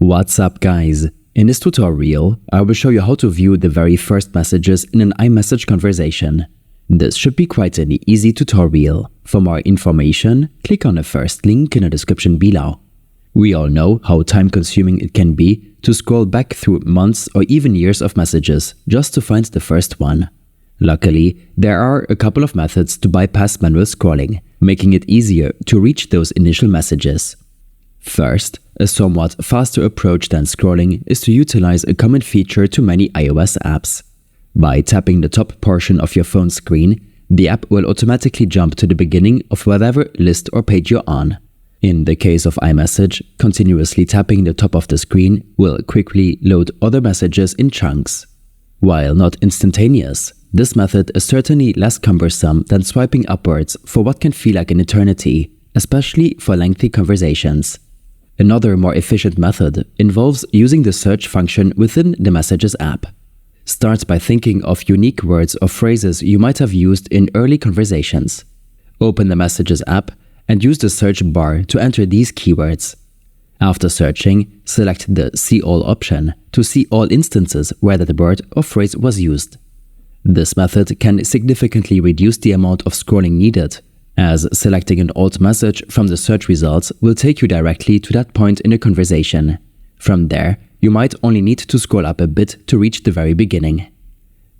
What's up, guys? In this tutorial, I will show you how to view the very first messages in an iMessage conversation. This should be quite an easy tutorial. For more information, click on the first link in the description below. We all know how time-consuming it can be to scroll back through months or even years of messages just to find the first one. Luckily, there are a couple of methods to bypass manual scrolling, making it easier to reach those initial messages. First, a somewhat faster approach than scrolling is to utilize a common feature to many iOS apps. By tapping the top portion of your phone screen, the app will automatically jump to the beginning of whatever list or page you're on. In the case of iMessage, continuously tapping the top of the screen will quickly load other messages in chunks. While not instantaneous, this method is certainly less cumbersome than swiping upwards for what can feel like an eternity, especially for lengthy conversations. Another more efficient method involves using the search function within the Messages app. Start by thinking of unique words or phrases you might have used in early conversations. Open the Messages app and use the search bar to enter these keywords. After searching, select the See All option to see all instances where that word or phrase was used. This method can significantly reduce the amount of scrolling needed, as selecting an alt message from the search results will take you directly to that point in a conversation. From there, you might only need to scroll up a bit to reach the very beginning.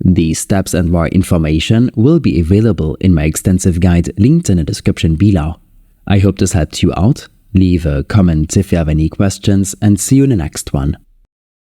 These steps and more information will be available in my extensive guide linked in the description below. I hope this helped you out. Leave a comment if you have any questions and see you in the next one.